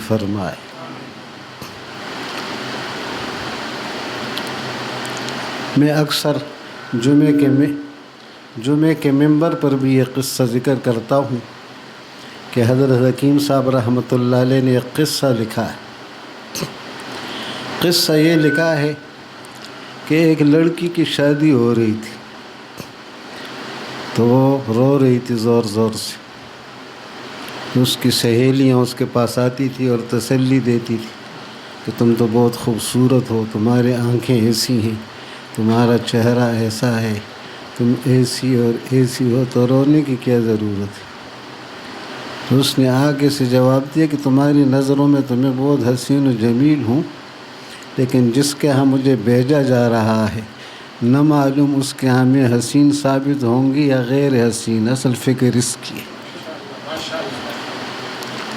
فرمائے۔ میں اکثر جمعے کے ممبر پر بھی یہ قصہ ذکر کرتا ہوں کہ حضرت حکیم صاحب رحمۃ اللہ علیہ نے ایک قصہ لکھا ہے۔ قصہ یہ لکھا ہے کہ ایک لڑکی کی شادی ہو رہی تھی تو وہ رو رہی تھی زور زور سے۔ اس کی سہیلیاں اس کے پاس آتی تھی اور تسلی دیتی تھی کہ تم تو بہت خوبصورت ہو، تمہاری آنکھیں ایسی ہیں، تمہارا چہرہ ایسا ہے، تم ایسی اور ایسی ہو، تو رونے کی کیا ضرورت ہے۔ تو اس نے آگے سے جواب دیا کہ تمہاری نظروں میں تو میں بہت حسین و جمیل ہوں، لیکن جس کے ہاں مجھے بھیجا جا رہا ہے نہ معلوم اس کے ہاں میں حسین ثابت ہوں گی یا غیر حسین، اصل فکر اس کی ہے۔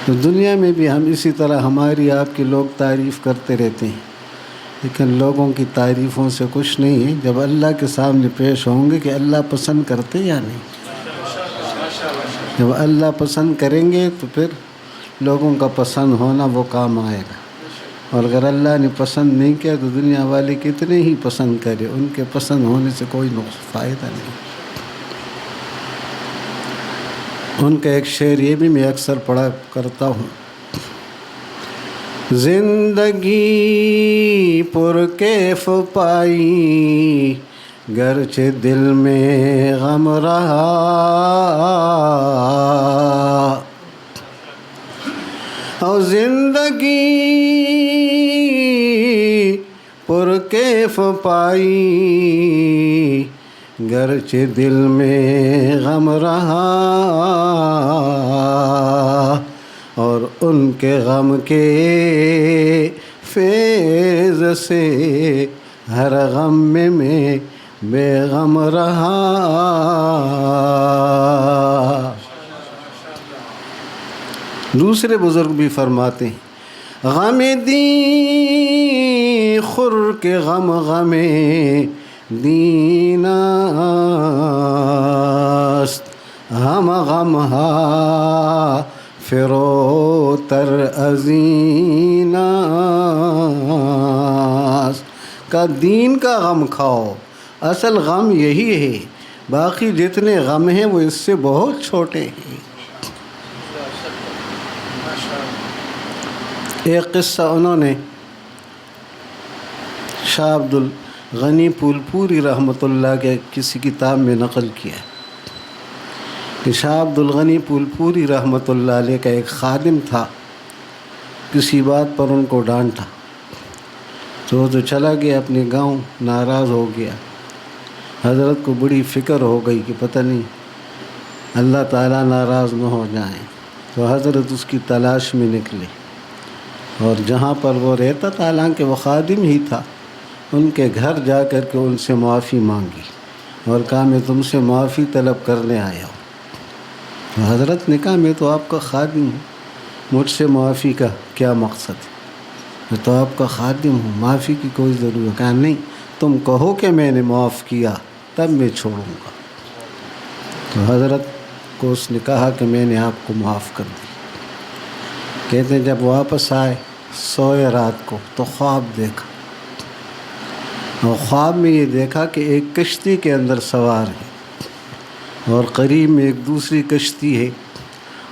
تو دنیا میں بھی ہم اسی طرح ہماری آپ کی لوگ تعریف کرتے رہتے ہیں، لیکن لوگوں کی تعریفوں سے کچھ نہیں ہے جب اللہ کے سامنے پیش ہوں گے کہ اللہ پسند کرتے یا نہیں۔ جب اللہ پسند کریں گے تو پھر لوگوں کا پسند ہونا وہ کام آئے گا، اور اگر اللہ نے پسند نہیں کیا تو دنیا والے کتنے ہی پسند کرے، ان کے پسند ہونے سے کوئی فائدہ نہیں۔ ان کا ایک شعر یہ بھی میں اکثر پڑھا کرتا ہوں: زندگی پر کیف پائی گرچہ دل میں غم رہا، اور زندگی پر کیف پائی گرچہ دل میں غم رہا، اور ان کے غم کے فیض سے ہر غم میں بے غم رہا۔ دوسرے بزرگ بھی فرماتے ہیں: غم دین خور کے غم غم دین است، ہم غم ہا فروتر ازین است۔ کا دین کا غم کھاؤ، اصل غم یہی ہے، باقی جتنے غم ہیں وہ اس سے بہت چھوٹے ہیں۔ ایک قصہ انہوں نے شاہ عبد الغنی پھولپوری رحمۃ اللہ کے کسی کتاب میں نقل کیا ہے کہ شاہ عبد الغنی پھولپوری رحمۃ اللہ علیہ کا ایک خادم تھا، کسی بات پر ان کو ڈانٹا تو وہ تو چلا گیا اپنے گاؤں، ناراض ہو گیا۔ حضرت کو بڑی فکر ہو گئی کہ پتہ نہیں اللہ تعالیٰ ناراض نہ ہو جائیں، تو حضرت اس کی تلاش میں نکلے، اور جہاں پر وہ رہتا تھا حالانکہ وہ خادم ہی تھا، ان کے گھر جا کر کے ان سے معافی مانگی اور کہا میں تم سے معافی طلب کرنے آیا ہوں۔ تو حضرت نے کہا میں تو آپ کا خادم ہوں، مجھ سے معافی کا کیا مقصد ہے، میں تو آپ کا خادم ہوں، معافی کی کوئی ضرورت۔ کہا نہیں، تم کہو کہ میں نے معاف کیا تب میں چھوڑوں گا۔ تو حضرت کو اس نے کہا کہ میں نے آپ کو معاف کر دی۔ کہتے ہیں جب واپس آئے، سوئے رات کو تو خواب دیکھا، اور خواب میں یہ دیکھا کہ ایک کشتی کے اندر سوار ہے، اور قریب میں ایک دوسری کشتی ہے،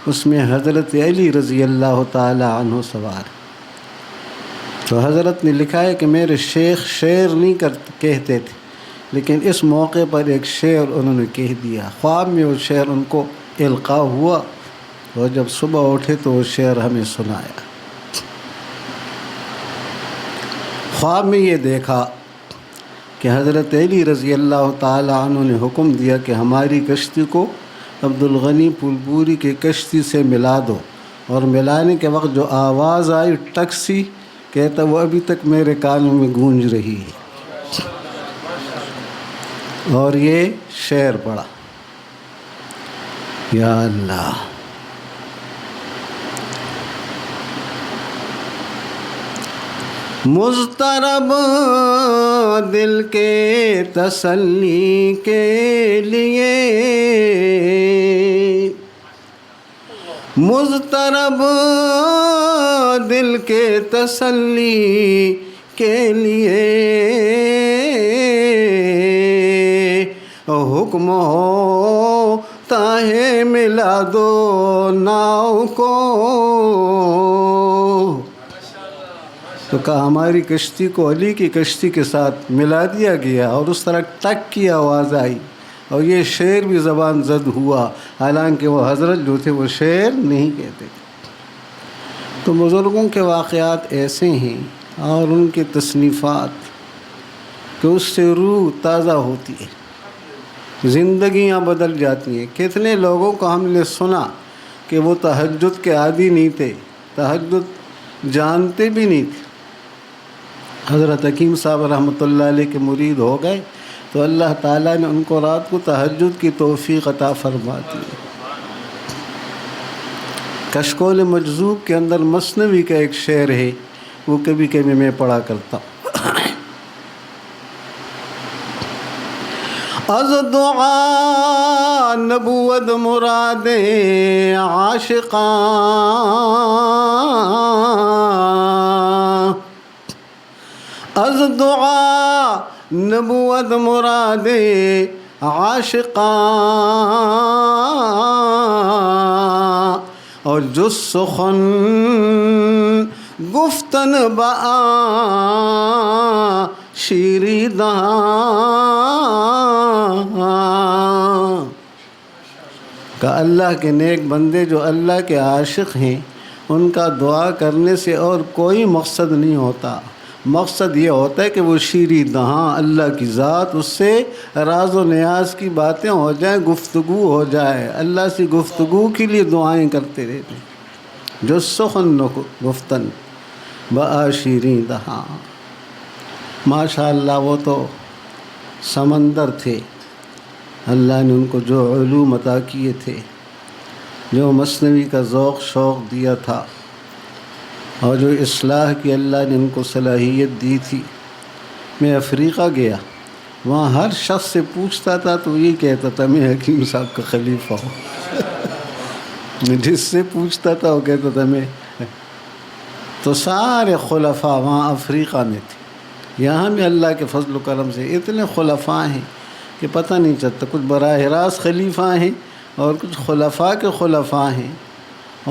اس میں حضرت علی رضی اللہ تعالی عنہ سوار ہے۔ تو حضرت نے لکھا ہے کہ میرے شیخ شعر نہیں کہتے تھے، لیکن اس موقع پر ایک شعر انہوں نے کہہ دیا۔ خواب میں وہ شعر ان کو القاء ہوا، اور جب صبح اٹھے تو وہ شعر ہمیں سنایا۔ خواب میں یہ دیکھا کہ حضرت علی رضی اللہ تعالی عنہ نے حکم دیا کہ ہماری کشتی کو عبد الغنی پھولپوری کی کشتی سے ملا دو، اور ملانے کے وقت جو آواز آئی ٹکسی، کہتا وہ ابھی تک میرے کانوں میں گونج رہی ہے، اور یہ شعر پڑھا: یا اللہ مضطرب دل کے تسلی کے لیے، مضطرب دل کے تسلی کے لیے حکم ہوتا ہے ملا دو ناؤ کو۔ تو کہا ہماری کشتی کو علی کی کشتی کے ساتھ ملا دیا گیا، اور اس طرح ٹک کی آواز آئی، اور یہ شعر بھی زبان زد ہوا، حالانکہ وہ حضرت جو تھے وہ شعر نہیں کہتے تھے۔ تو بزرگوں کے واقعات ایسے ہیں اور ان کے تصنیفات کہ اس سے روح تازہ ہوتی ہے، زندگیاں بدل جاتی ہیں۔ کتنے لوگوں کو ہم نے سنا کہ وہ تہجد کے عادی نہیں تھے، تہجد جانتے بھی نہیں تھے۔ حضرت حکیم صاحب رحمۃ اللہ علیہ کے مرید ہو گئے تو اللہ تعالیٰ نے ان کو رات کو تہجد کی توفیق عطا فرما دی۔ کشکول مجذوب کے اندر مثنوی کا ایک شعر ہے، وہ کبھی کبھی میں پڑھا کرتا ہوں۔ از دعا نبوت مراد عاشقاں، از دعا نبوت مراد عاشقاں، اور جز سخن گفتن با شیری دہاں، کہ اللہ کے نیک بندے جو اللہ کے عاشق ہیں ان کا دعا کرنے سے اور کوئی مقصد نہیں ہوتا، مقصد یہ ہوتا ہے کہ وہ شیریں دہاں اللہ کی ذات اس سے راز و نیاز کی باتیں ہو جائیں، گفتگو ہو جائے، اللہ سے گفتگو کے لیے دعائیں کرتے رہتے ہیں۔ جو سخن گفتن با شیریں دہاں، ماشاء اللہ وہ تو سمندر تھے، اللہ نے ان کو جو علوم عطا کیے تھے، جو مثنوی کا ذوق شوق دیا تھا، اور جو اصلاح کی اللہ نے ان کو صلاحیت دی تھی۔ میں افریقہ گیا، وہاں ہر شخص سے پوچھتا تھا تو یہ کہتا تھا میں حکیم صاحب کا خلیفہ ہوں، جس سے پوچھتا تھا وہ کہتا تھا میں۔ تو سارے خلفاء وہاں افریقہ میں تھے۔ یہاں بھی اللہ کے فضل و کرم سے اتنے خلفاء ہیں کہ پتہ نہیں چلتا، کچھ براہ راست خلیفہ ہیں اور کچھ خلفاء کے خلفاء ہیں،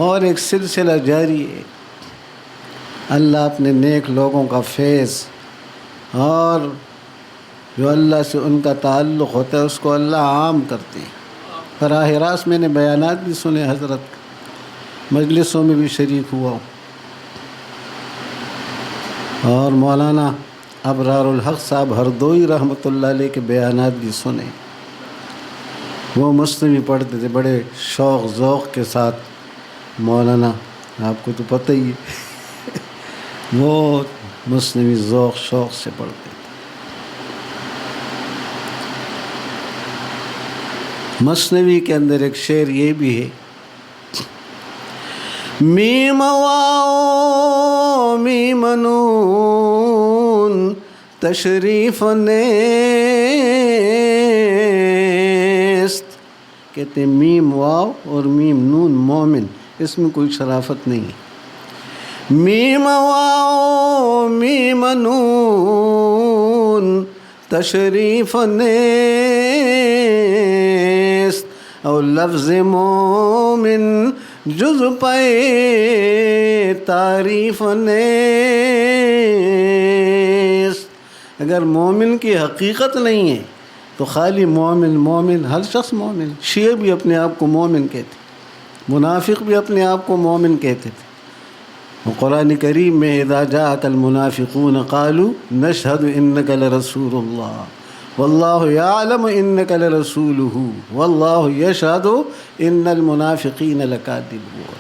اور ایک سلسلہ جاری ہے۔ اللہ اپنے نیک لوگوں کا فیض اور جو اللہ سے ان کا تعلق ہوتا ہے اس کو اللہ عام کرتے ہیں۔ براہ راست میں نے بیانات بھی سنے، حضرت مجلسوں میں بھی شریک ہوا ہوں، اور مولانا ابرار الحق صاحب ہردوئی رحمۃ اللہ علیہ کے بیانات بھی سنے۔ وہ مثنوی پڑھتے تھے بڑے شوق ذوق کے ساتھ، مولانا آپ کو تو پتہ ہی ہے وہ مثنوی ذوق شوق سے پڑھتے تھے۔ مثنوی کے اندر ایک شعر یہ بھی ہے، میم واو میم نون تشریف نیست، کہتے ہیں میم واو اور میم نون مومن، اس میں کوئی شرافت نہیں ہے۔ میم واو میم نون تشریف نیست، اور لفظ مومن جز پے تعریف نیست۔ اگر مومن کی حقیقت نہیں ہے تو خالی مومن مومن، ہر شخص مومن، شیعہ بھی اپنے آپ کو مومن کہتے، منافق بھی اپنے آپ کو مومن کہتے تھے۔ قرآن کریم میں اذا جاءک المنافقون قالوا نشهد انک لرسول اللہ واللہ یعلم انک لرسولہ واللہ یشہد ان المنافقین لکاذبون۔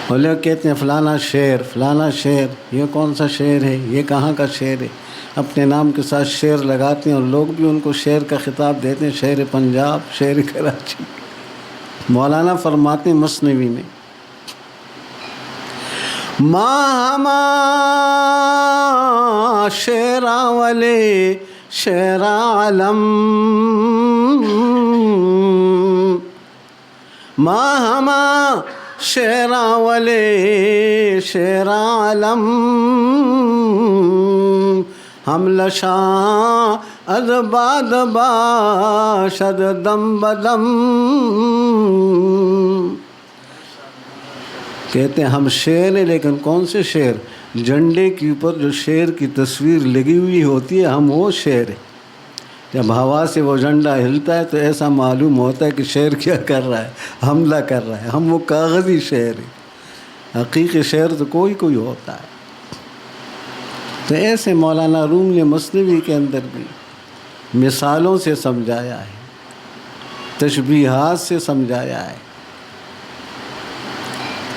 اور لوگ کہتے ہیں فلانا شعر فلانا شعر، یہ کون سا شعر ہے، یہ کہاں کا شعر ہے، اپنے نام کے ساتھ شعر لگاتے ہیں، اور لوگ بھی ان کو شعر کا خطاب دیتے ہیں، شعر پنجاب، شعر کراچی۔ مولانا فرماتے ہیں مثنوی میں، ماں شیراں والے شیراں علم، ماں شیراں والے شیراں علم ہم لشاں ادباد باشد دم بدم. کہتے ہیں ہم شیر ہیں، لیکن کون سے شیر؟ جھنڈے کے اوپر جو شیر کی تصویر لگی ہوئی ہوتی ہے، ہم وہ شیر ہیں. جب ہوا سے وہ جھنڈا ہلتا ہے تو ایسا معلوم ہوتا ہے کہ شیر کیا کر رہا ہے، حملہ کر رہا ہے. ہم وہ کاغذی شیر ہیں، حقیقی شیر تو کوئی کوئی ہوتا ہے. تو ایسے مولانا روم نے مثنوی کے اندر بھی مثالوں سے سمجھایا ہے، تشبیہات سے سمجھایا ہے،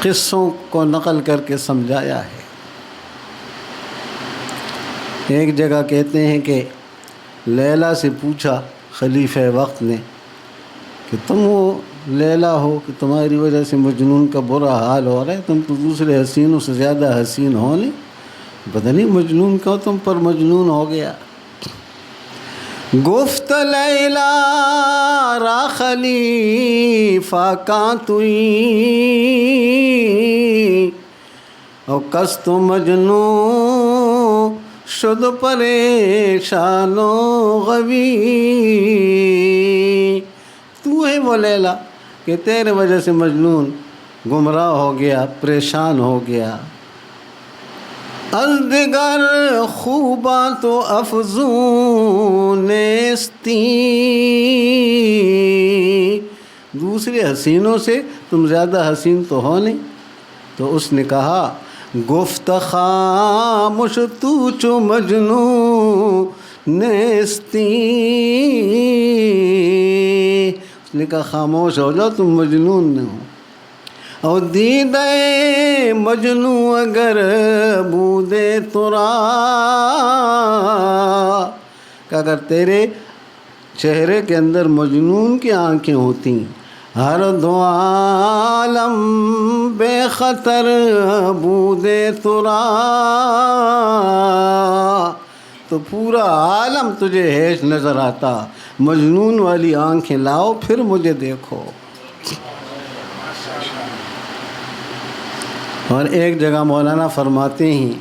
قصوں کو نقل کر کے سمجھایا ہے. ایک جگہ کہتے ہیں کہ لیلا سے پوچھا خلیفہ وقت نے کہ تم وہ لیلا ہو کہ تمہاری وجہ سے مجنون کا برا حال ہو رہا ہے، تم تو دوسرے حسینوں سے زیادہ حسین ہو نہیں، پتہ نہیں مجنون کیوں تم پر مجنون ہو گیا. گفت لیلا را خلیفہ کا توئی او کس تو مجنون شد پریشان و غوی. تو ہے وہ لیلا کہ تیرے وجہ سے مجنون گمراہ ہو گیا، پریشان ہو گیا. از دیگر خوباں تو افزون نیستی، دوسرے حسینوں سے تم زیادہ حسین تو ہو نہیں. تو اس نے کہا گفت خاموش تو چو مجنون نیستی. اس نے کہا خاموش ہو جاؤ، تم مجنون نہ ہو. اور دیدے مجنو اگر بودے ترا، کہ اگر تیرے چہرے کے اندر مجنون کی آنکھیں ہوتی، ہر دو عالم بے خطر بودے ترا، تو پورا عالم تجھے ہیش نظر آتا. مجنون والی آنکھیں لاؤ پھر مجھے دیکھو. اور ایک جگہ مولانا فرماتے ہیں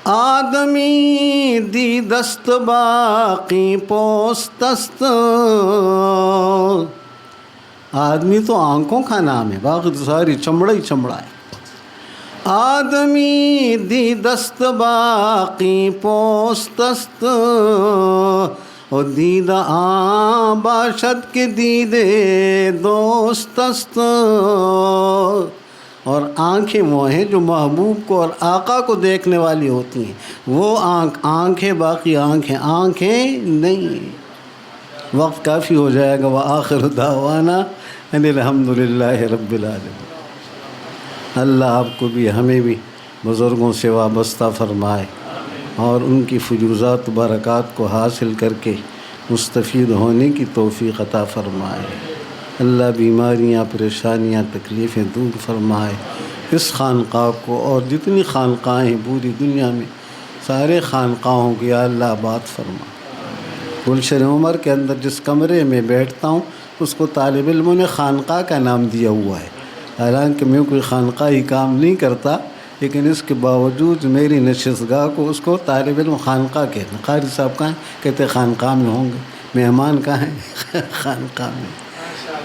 آدمی دی دست باقی پوستست، آدمی تو آنکھوں کا نام ہے، باقی تو ساری چمڑا ہی چمڑا ہے. آدمی دی دست باقی پوستست اور دیدہ آن باشد کے دیدے دوستست. اور آنکھیں وہ ہیں جو محبوب کو اور آقا کو دیکھنے والی ہوتی ہیں، وہ آنکھیں باقی آنکھیں نہیں. وقت کافی ہو جائے گا. وآخر دعوانا ان الحمدللہ رب العالمین. اللہ آپ کو بھی ہمیں بھی بزرگوں سے وابستہ فرمائے اور ان کی فیوضات و برکات کو حاصل کر کے مستفید ہونے کی توفیق عطا فرمائے. اللہ بیماریاں، پریشانیاں، تکلیفیں دور فرمائے. اس خانقاہ کو اور جتنی خانقاہیں پوری دنیا میں سارے خانقاہوں کی یا اللہ آباد فرما. گلشن عمر کے اندر جس کمرے میں بیٹھتا ہوں اس کو طالب علموں نے خانقاہ کا نام دیا ہوا ہے. حالانکہ میں کوئی خانقاہی کام نہیں کرتا، لیکن اس کے باوجود میری نشستگاہ کو اس کو طالب علم خانقاہ کہتے ہیں. قاری صاحب کہاں ہیں؟ کہتے ہیں خانقاہ میں ہوں گے. مہمان کہاں ہیں؟ خانقاہ میں.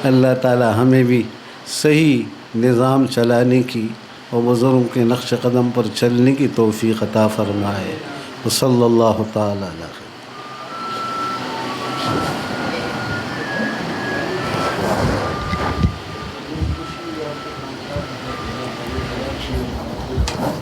اللہ تعالی ہمیں بھی صحیح نظام چلانے کی اور بزرگوں کے نقش قدم پر چلنے کی توفیق عطا فرمائے. وصلی اللہ تعالی علیہ